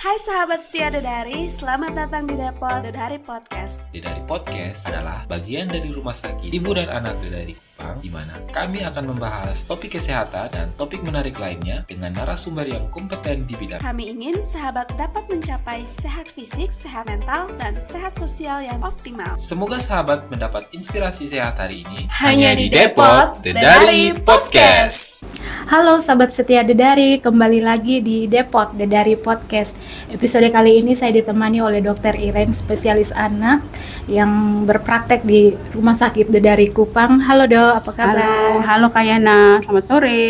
Hai sahabat setia Dedari, selamat datang di Depot Dedari Podcast. Dedari Podcast adalah bagian dari Rumah Sakit Ibu dan Anak Dedari Kupang, di mana kami akan membahas topik kesehatan dan topik menarik lainnya dengan narasumber yang kompeten di bidang. Kami ingin sahabat dapat mencapai sehat fisik, sehat mental, dan sehat sosial yang optimal. Semoga sahabat mendapat inspirasi sehat hari ini Hanya di Depot Dedari Podcast. Halo sahabat setia Dedari, kembali lagi di Depot Dedari Podcast. Episode kali ini saya ditemani oleh Dr. Iren, spesialis anak yang berpraktek di Rumah Sakit Dedari Kupang. Halo Dok, apa kabar? Halo Kak Yana, selamat sore.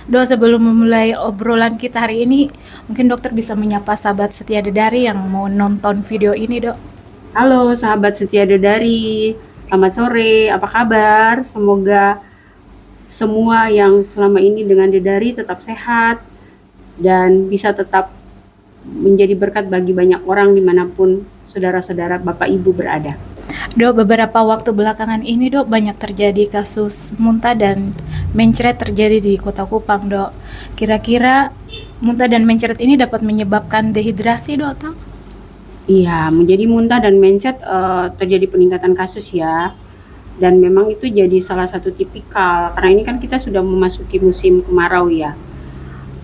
Dok, sebelum memulai obrolan kita hari ini, mungkin dokter bisa menyapa sahabat setia Dedari yang mau nonton video ini, Dok. Halo sahabat setia Dedari, selamat sore, apa kabar? Semoga semua yang selama ini dengan Dedari tetap sehat dan bisa tetap menjadi berkat bagi banyak orang dimanapun saudara-saudara Bapak Ibu berada. Dok, beberapa waktu belakangan ini Dok banyak terjadi kasus muntah dan mencret terjadi di Kota Kupang, Dok. Kira-kira muntah dan mencret ini dapat menyebabkan dehidrasi, Dok, atau? Iya, menjadi muntah dan mencret terjadi peningkatan kasus ya. Dan memang itu jadi salah satu tipikal, karena ini kan kita sudah memasuki musim kemarau ya.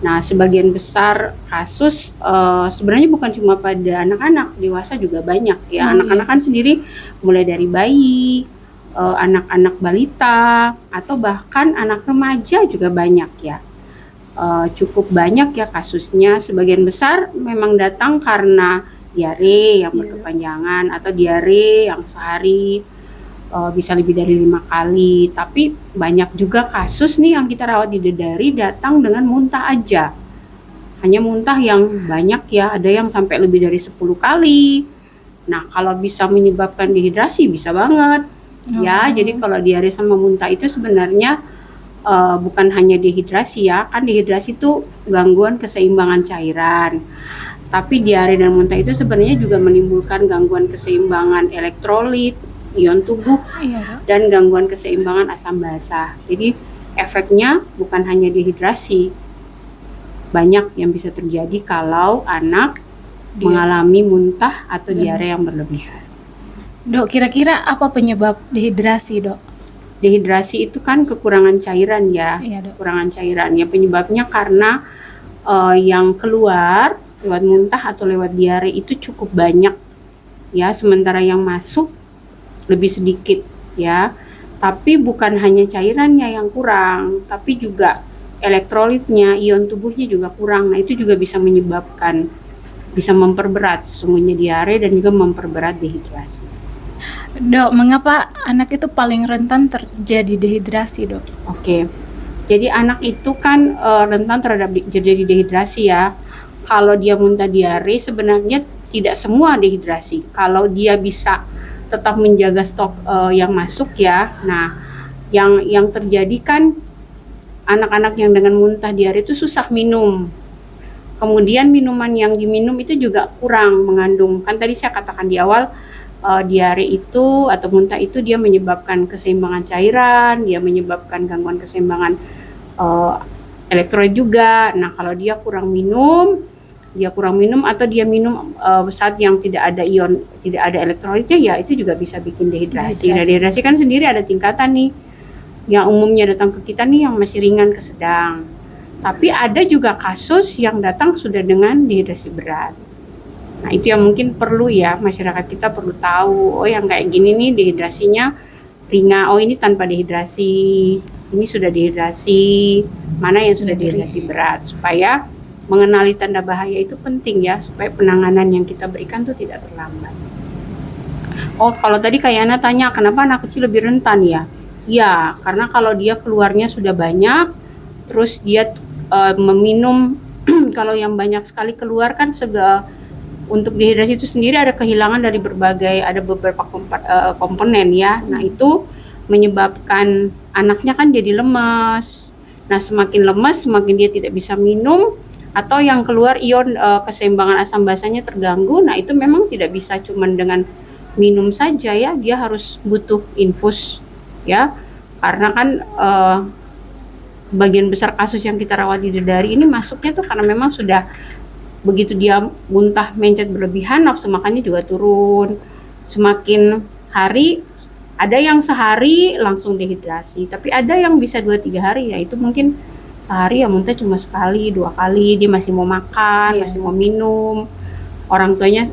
Nah, sebagian besar kasus sebenarnya bukan cuma pada anak-anak, dewasa juga banyak ya. Anak-anak kan sendiri mulai dari bayi, anak-anak balita, atau bahkan anak remaja juga banyak ya. Cukup banyak ya kasusnya. Sebagian besar memang datang karena diare yang berkepanjangan atau diare yang sehari bisa lebih dari 5 kali, tapi banyak juga kasus nih yang kita rawat di Dedari datang dengan muntah aja, hanya muntah yang banyak ya, ada yang sampai lebih dari 10 kali. Nah, kalau bisa menyebabkan dehidrasi bisa banget ya. Jadi kalau diare sama muntah itu sebenarnya bukan hanya dehidrasi ya, kan dehidrasi itu gangguan keseimbangan cairan, tapi diare dan muntah itu sebenarnya juga menimbulkan gangguan keseimbangan elektrolit, ion tubuh, dan gangguan keseimbangan asam basa. Jadi efeknya bukan hanya dehidrasi, banyak yang bisa terjadi kalau anak mengalami muntah atau diare yang berlebihan. Dok, kira-kira apa penyebab dehidrasi, Dok? Dehidrasi itu kan kekurangan cairan ya. Iya, Dok. Kekurangan cairan ya, penyebabnya karena yang keluar lewat muntah atau lewat diare itu cukup banyak ya, sementara yang masuk lebih sedikit ya. Tapi bukan hanya cairannya yang kurang, tapi juga elektrolitnya, ion tubuhnya juga kurang. Nah, itu juga bisa menyebabkan, bisa memperberat sesungguhnya diare dan juga memperberat dehidrasi. Dok, mengapa anak itu paling rentan terjadi dehidrasi, Dok? Oke. Jadi anak itu kan rentan terhadap terjadi dehidrasi ya. Kalau dia muntah diare sebenarnya tidak semua dehidrasi. Kalau dia bisa tetap menjaga stok yang masuk ya. Nah, yang terjadi kan anak-anak yang dengan muntah diare itu susah minum. Kemudian minuman yang diminum itu juga kurang mengandung. Kan tadi saya katakan di awal diare itu atau muntah itu dia menyebabkan keseimbangan cairan, dia menyebabkan gangguan keseimbangan elektrolit juga. Nah, kalau dia kurang minum atau dia minum saat yang tidak ada ion, tidak ada elektrolitnya ya, itu juga bisa bikin dehidrasi. Nah, dehidrasi kan sendiri ada tingkatan nih. Yang umumnya datang ke kita nih yang masih ringan ke sedang. Tapi ada juga kasus yang datang sudah dengan dehidrasi berat. Nah, itu yang mungkin perlu ya, masyarakat kita perlu tahu, oh yang kayak gini nih dehidrasinya ringan, oh ini tanpa dehidrasi, ini sudah dehidrasi, mana yang sudah dehidrasi berat, supaya mengenali tanda bahaya itu penting ya, supaya penanganan yang kita berikan tuh tidak terlambat. Oh, kalau tadi Kak Yana tanya kenapa anak kecil lebih rentan ya? Ya, karena kalau dia keluarnya sudah banyak, terus dia meminum, kalau yang banyak sekali keluar kan untuk dehidrasi itu sendiri ada kehilangan dari ada beberapa komponen ya. Nah, itu menyebabkan anaknya kan jadi lemas. Nah, semakin lemas, semakin dia tidak bisa minum, atau yang keluar ion keseimbangan asam basanya terganggu. Nah, itu memang tidak bisa cuman dengan minum saja ya, dia harus butuh infus ya, karena kan bagian besar kasus yang kita rawat di Dedari ini masuknya tuh karena memang sudah begitu dia muntah mencet berlebihan, nafsu makannya juga turun. Semakin hari, ada yang sehari langsung dehidrasi, tapi ada yang bisa 2-3 hari, ya itu mungkin sehari ya muntah cuma sekali, 2 kali, dia masih mau makan, masih mau minum. Orang tuanya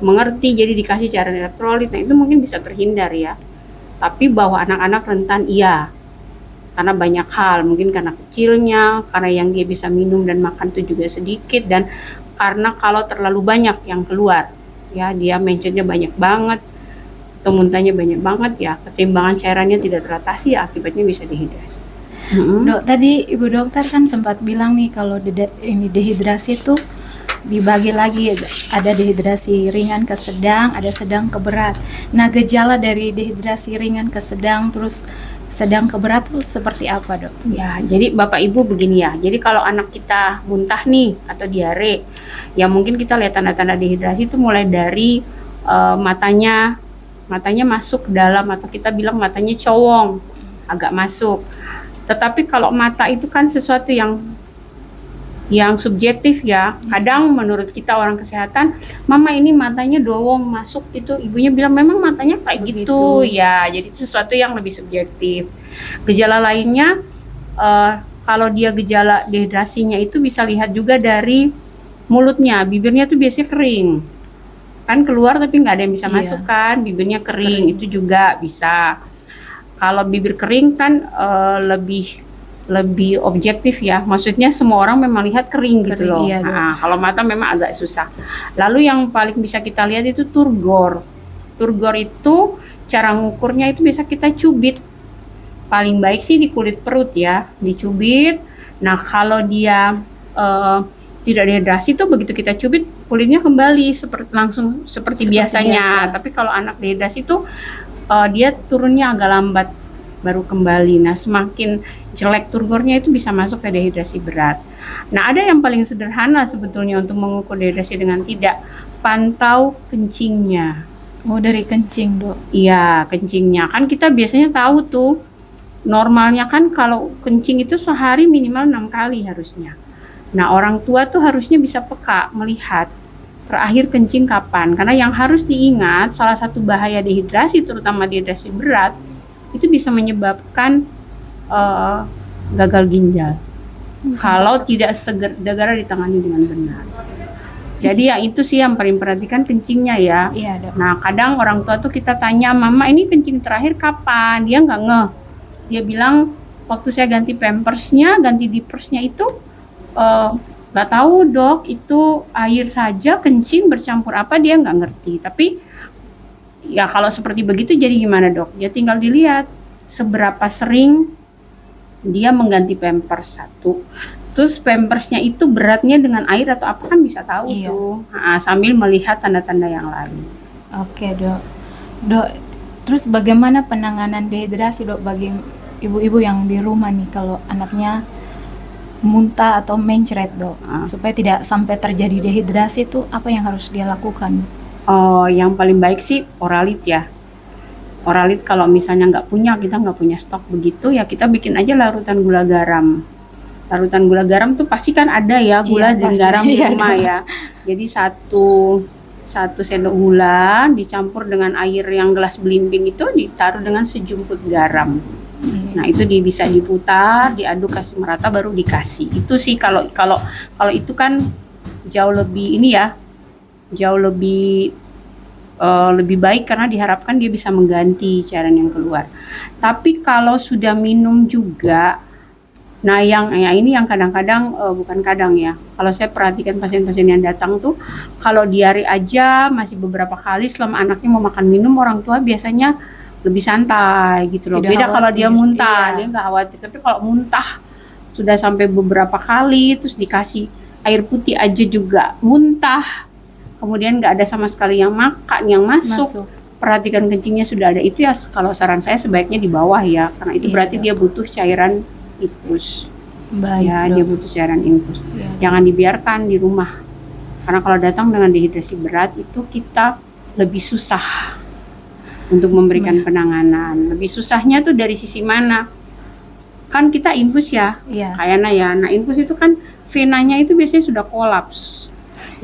mengerti, jadi dikasih cairan elektrolit, nah itu mungkin bisa terhindar ya. Tapi bahwa anak-anak rentan, iya. Karena banyak hal, mungkin karena kecilnya, karena yang dia bisa minum dan makan itu juga sedikit, dan karena kalau terlalu banyak yang keluar, ya dia mencetnya banyak banget, atau muntahnya banyak banget, ya keseimbangan cairannya tidak teratasi, ya akibatnya bisa dehidrasi. Dok, tadi Ibu Dokter kan sempat bilang nih kalau ini dehidrasi itu dibagi lagi, ada dehidrasi ringan ke sedang, ada sedang ke berat. Nah, gejala dari dehidrasi ringan ke sedang terus sedang ke berat itu seperti apa, Dok? Ya, jadi Bapak Ibu begini ya. Jadi kalau anak kita muntah nih atau diare, ya mungkin kita lihat tanda-tanda dehidrasi itu mulai dari matanya masuk ke dalam, atau kita bilang matanya cowong, agak masuk. Tetapi kalau mata itu kan sesuatu yang subjektif ya. Kadang menurut kita orang kesehatan, mama ini matanya dowong masuk, itu ibunya bilang memang matanya kayak gitu ya. Jadi itu sesuatu yang lebih subjektif. Gejala lainnya, kalau dia gejala dehidrasinya itu bisa lihat juga dari mulutnya, bibirnya tuh biasanya kering, kan keluar tapi nggak ada yang bisa masuk kan, bibirnya kering. Itu juga bisa. Kalau bibir kering kan lebih objektif ya, maksudnya semua orang memang lihat kering gitu loh. Iya, nah, kalau mata memang agak susah. Lalu yang paling bisa kita lihat itu turgor. Turgor itu cara ngukurnya itu bisa kita cubit. Paling baik sih di kulit perut ya, dicubit. Nah kalau dia tidak dehidrasi tuh begitu kita cubit kulitnya kembali langsung seperti biasanya. Tapi kalau anak dehidrasi tuh dia turunnya agak lambat baru kembali. Nah semakin jelek turgornya itu bisa masuk ke dehidrasi berat. Nah ada yang paling sederhana sebetulnya untuk mengukur dehidrasi dengan tidak, pantau kencingnya. Oh, dari kencing, Dok? Iya, kencingnya. Kan kita biasanya tahu tuh, normalnya kan kalau kencing itu sehari minimal 6 kali harusnya. Nah orang tua tuh harusnya bisa peka melihat terakhir kencing kapan. Karena yang harus diingat, salah satu bahaya dehidrasi, terutama dehidrasi berat, itu bisa menyebabkan gagal ginjal kalau tidak segera ditangani dengan benar. Jadi ya itu sih yang paling perhatikan, kencingnya ya. Iya, Dok. Nah kadang orang tua tuh kita tanya, mama ini kencing terakhir kapan? Dia nggak ngeh. Dia bilang waktu saya ganti pampersnya, ganti dipersnya itu nggak tahu dok, itu air saja, kencing bercampur apa, dia nggak ngerti. Tapi ya kalau seperti begitu jadi gimana dok? Ya tinggal dilihat seberapa sering dia mengganti pampers satu. Terus pampersnya itu beratnya dengan air atau apa kan bisa tahu tuh. Nah, sambil melihat tanda-tanda yang lain. Oke, Dok. Dok, terus bagaimana penanganan dehidrasi, Dok, bagi ibu-ibu yang di rumah nih kalau anaknya muntah atau mencret, Dok? Supaya tidak sampai terjadi dehidrasi itu apa yang harus dia lakukan? Yang paling baik sih oralit ya. Oralit kalau misalnya kita nggak punya stok begitu, ya kita bikin aja larutan gula garam. Larutan gula garam tuh pasti kan ada ya, gula dan garam di rumah ya. Jadi satu sendok gula dicampur dengan air yang gelas belimbing itu, ditaruh dengan sejumput garam. Nah itu bisa diputar, diaduk kasih merata baru dikasih. Itu sih kalau itu kan jauh lebih lebih baik karena diharapkan dia bisa mengganti cairan yang keluar. Tapi kalau sudah minum juga, nah ini yang kadang-kadang bukan kadang ya. Kalau saya perhatikan pasien-pasien yang datang tuh, kalau diare aja masih beberapa kali selama anaknya mau makan minum, orang tua biasanya lebih santai gitu loh. Beda kalau dia muntah, dia nggak khawatir. Tapi kalau muntah sudah sampai beberapa kali, terus dikasih air putih aja juga muntah, kemudian nggak ada sama sekali yang makan, yang masuk. Perhatikan kencingnya sudah ada, itu ya kalau saran saya sebaiknya di bawah ya, karena itu berarti dia butuh cairan infus. Baik, ya, dia butuh cairan infus. Jangan dibiarkan di rumah, karena kalau datang dengan dehidrasi berat itu kita lebih susah untuk memberikan penanganan. Lebih susahnya tuh dari sisi mana? Kan kita infus ya, kayaknya ya. Nah infus itu kan venanya itu biasanya sudah kolaps.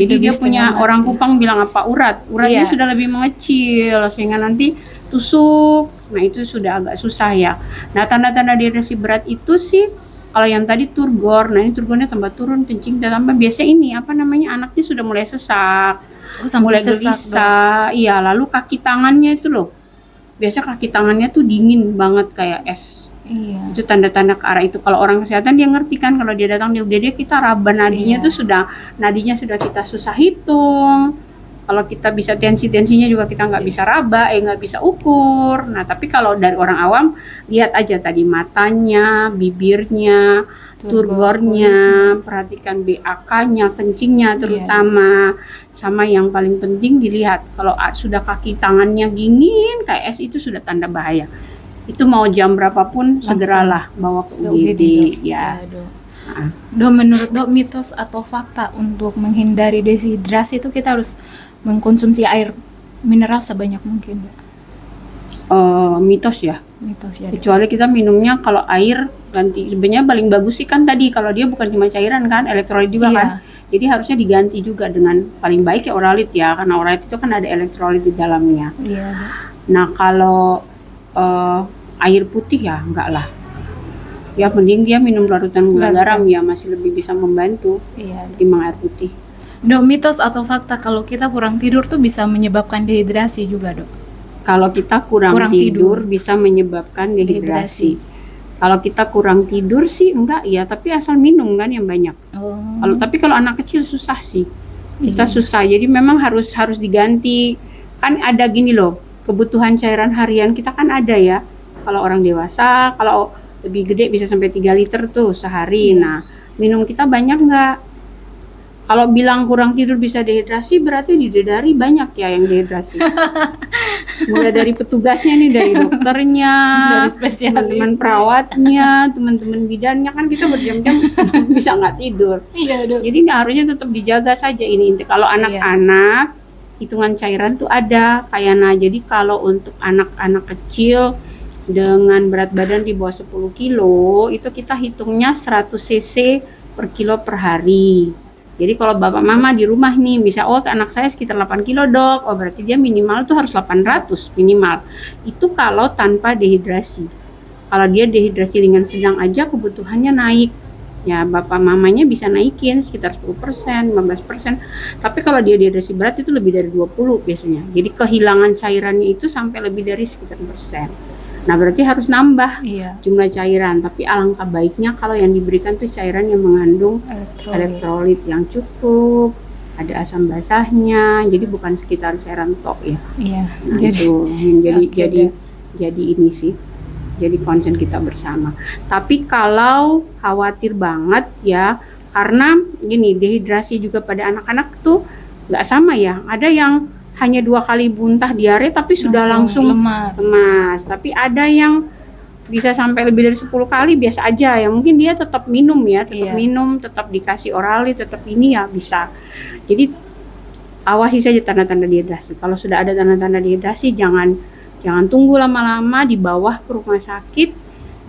Jadi Lebih dia punya setengah orang mati. Kupang bilang apa uratnya Iya. sudah lebih mengecil sehingga nanti tusuk. Nah itu sudah agak susah ya. Nah tanda-tanda dehidrasi berat itu sih kalau yang tadi turgor, nah ini turgornya tambah turun, kencing tambah biasa ini apa namanya anaknya sudah mulai sesak, Oh, sampai mulai sesak, Dok. gelisah. Iya, lalu kaki tangannya itu loh. Biasa kaki tangannya tuh dingin banget kayak es. Iya. Itu tanda-tanda ke arah itu. Kalau orang kesehatan dia ngerti kan kalau dia datang di UGD kita raba nadinya Iya. tuh nadinya sudah kita susah hitung. Kalau kita bisa tensinya juga kita nggak bisa raba, nggak bisa ukur. Nah tapi kalau dari orang awam lihat aja tadi matanya, bibirnya, turgornya, perhatikan BAK-nya, kencingnya terutama. Sama yang paling penting dilihat kalau sudah kaki tangannya dingin kayak es itu sudah tanda bahaya. Itu mau jam berapapun segeralah bawa ke UGD ya. Dok. Dok, menurut Dok mitos atau fakta untuk menghindari dehidrasi itu kita harus mengkonsumsi air mineral sebanyak mungkin, Dok? Mitos ya. Mitos ya, Dok. Kecuali kita minumnya kalau air ganti. Sebenarnya paling bagus sih kan tadi kalau dia bukan cuma cairan kan, elektrolit juga Iya. kan. Jadi harusnya diganti juga dengan paling baik ya oralit ya, karena oralit itu kan ada elektrolit di dalamnya. Iya, Dok. Nah kalau air putih ya enggak lah. Ya mending dia minum larutan gula garam ya, masih lebih bisa membantu Iya, Dok. ketimbang air putih. Dok, mitos atau fakta kalau kita kurang tidur tuh bisa menyebabkan dehidrasi juga, Dok? Kalau kita kurang tidur tidur. bisa menyebabkan dehidrasi. Kalau kita kurang tidur sih enggak ya, tapi asal minum kan yang banyak. Oh. Tapi kalau anak kecil susah sih. Kita susah. Jadi memang harus diganti. Kan ada gini loh, kebutuhan cairan harian kita kan ada ya. Kalau orang dewasa, kalau lebih gede bisa sampai 3 liter tuh sehari. Nah, minum kita banyak enggak? Kalau bilang kurang tidur bisa dehidrasi, berarti di Dedari banyak ya yang dehidrasi. Mulai dari petugasnya nih, dari dokternya, Dari spesialis. teman-teman perawatnya, teman-teman bidannya, kan kita berjam-jam bisa nggak tidur. Iya, Dok. Jadi nggak harusnya tetap dijaga saja ini. Kalau anak-anak, hitungan cairan tuh ada kayaknya. Jadi kalau untuk anak-anak kecil dengan berat badan di bawah 10 kilo, itu kita hitungnya 100 cc per kilo per hari. Jadi kalau bapak mama di rumah nih bisa, anak saya sekitar 8 kilo dok, berarti dia minimal tuh harus 800 minimal. Itu kalau tanpa dehidrasi. Kalau dia dehidrasi ringan sedang aja kebutuhannya naik. Ya bapak mamanya bisa naikin sekitar 10%, 15%. Tapi kalau dia dehidrasi berat itu lebih dari 20 biasanya. Jadi kehilangan cairannya itu sampai lebih dari sekitar persen. Nah berarti harus nambah jumlah cairan. Tapi alangkah baiknya kalau yang diberikan tuh cairan yang mengandung elektrolit yang cukup, ada asam basahnya. Jadi bukan sekitar cairan tok ya. Iya. Nah, itu yang jadi ini sih. Jadi concern kita bersama. Tapi kalau khawatir banget ya, karena gini dehidrasi juga pada anak-anak tuh nggak sama ya. Ada yang hanya 2 kali muntah diare tapi sudah langsung lemas. Tapi ada yang bisa sampai lebih dari 10 kali biasa aja ya. Mungkin dia tetap minum ya, minum, tetap dikasih oralit, tetap ini ya bisa. Jadi awasi saja tanda-tanda dehidrasi. Kalau sudah ada tanda-tanda dehidrasi jangan tunggu lama-lama, dibawa ke rumah sakit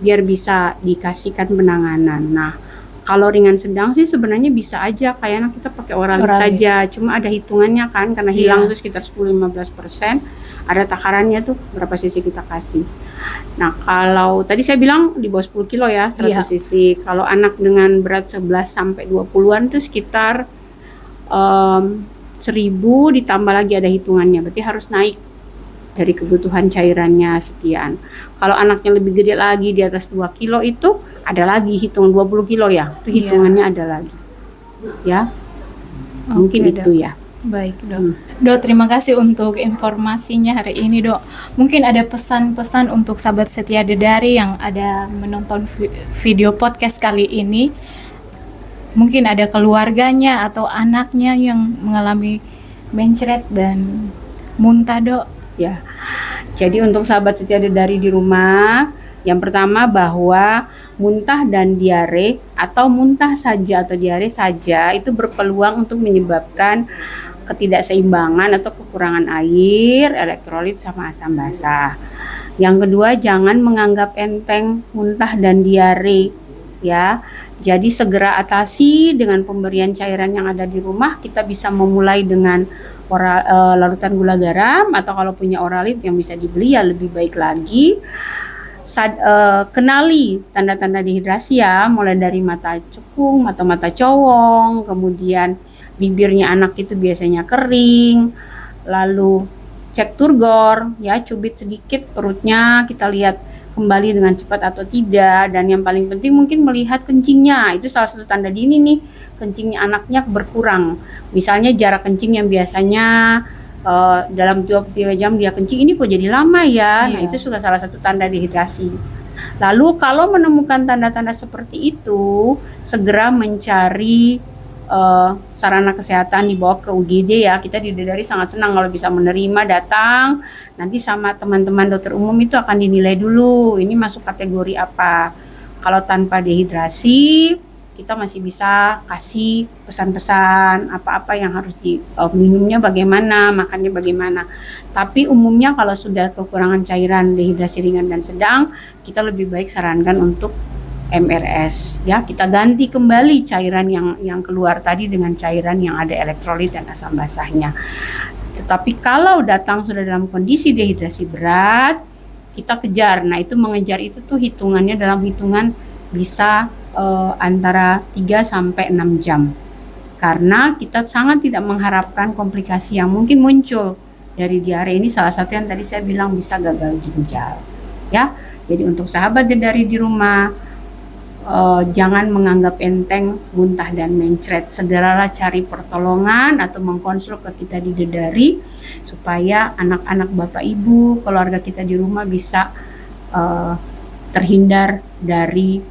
biar bisa dikasihkan penanganan. Nah, kalau ringan sedang sih sebenarnya bisa aja kayaknya kita pakai oralit saja. Cuma ada hitungannya kan, karena hilang tuh sekitar 10-15%. Ada takarannya tuh berapa cc kita kasih. Nah, kalau tadi saya bilang di bawah 10 kilo ya 100 cc. Kalau anak dengan berat 11 sampai 20-an tuh sekitar 1000 ditambah lagi ada hitungannya. Berarti harus naik dari kebutuhan cairannya sekian. Kalau anaknya lebih gede lagi di atas 2 kilo itu ada lagi hitung 20 kilo ya. Itu hitungannya ada lagi. Ya. Mungkin itu ya. Baik, Dok. Dok, terima kasih untuk informasinya hari ini, Dok. Mungkin ada pesan-pesan untuk sahabat setia Dedari yang ada menonton video podcast kali ini. Mungkin ada keluarganya atau anaknya yang mengalami mencret dan muntah, Dok. Ya. Jadi untuk sahabat setia Dedari di rumah, yang pertama bahwa muntah dan diare atau muntah saja atau diare saja itu berpeluang untuk menyebabkan ketidakseimbangan atau kekurangan air, elektrolit sama asam basah. Yang kedua, jangan menganggap enteng muntah dan diare ya. Jadi segera atasi dengan pemberian cairan yang ada di rumah. Kita bisa memulai dengan larutan gula garam, atau kalau punya Oralit yang bisa dibeli ya lebih baik lagi. Kenali tanda-tanda dehidrasi ya, mulai dari mata cekung atau mata cowong, kemudian bibirnya anak itu biasanya kering, lalu cek turgor ya, cubit sedikit perutnya, kita lihat kembali dengan cepat atau tidak. Dan yang paling penting mungkin melihat kencingnya, itu salah satu tanda dini nih, kencingnya anaknya berkurang. Misalnya jarak kencing yang biasanya dalam 23 jam dia kencing, ini kok jadi lama ya. Nah, itu sudah salah satu tanda dehidrasi. Lalu kalau menemukan tanda-tanda seperti itu, segera mencari sarana kesehatan, dibawa ke UGD ya. Kita di Dedari sangat senang kalau bisa menerima, datang nanti sama teman-teman dokter umum itu akan dinilai dulu ini masuk kategori apa. Kalau tanpa dehidrasi, kita masih bisa kasih pesan-pesan apa-apa yang harus minumnya bagaimana, makannya bagaimana. Tapi umumnya kalau sudah kekurangan cairan, dehidrasi ringan dan sedang, kita lebih baik sarankan untuk MRS ya. Kita ganti kembali cairan yang keluar tadi dengan cairan yang ada elektrolit dan asam basahnya. Tetapi kalau datang sudah dalam kondisi dehidrasi berat, kita kejar. Nah, itu mengejar itu tuh hitungannya dalam hitungan bisa antara 3 sampai 6 jam. Karena kita sangat tidak mengharapkan komplikasi yang mungkin muncul dari diare ini. Salah satu yang tadi saya bilang bisa gagal ginjal. Ya. Jadi untuk sahabat Dedari di rumah, jangan menganggap enteng muntah dan mencret. Segeralah cari pertolongan atau mengkonsul ke kita di Dedari supaya anak-anak bapak ibu, keluarga kita di rumah bisa terhindar dari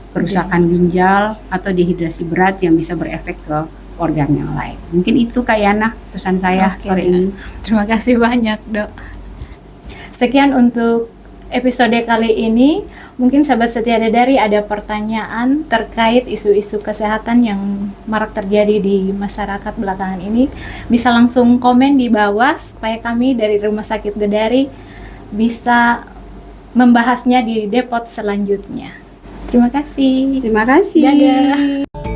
kerusakan ginjal atau dehidrasi berat yang bisa berefek ke organ yang lain. Mungkin itu Kak Yana pesan saya sore ini. Terima kasih banyak, Dok. Sekian untuk episode kali ini. Mungkin sahabat setia Dedari ada pertanyaan terkait isu-isu kesehatan yang marak terjadi di masyarakat belakangan ini, bisa langsung komen di bawah supaya kami dari Rumah Sakit Dedari bisa membahasnya di depot selanjutnya. Terima kasih. Terima kasih. Dadah.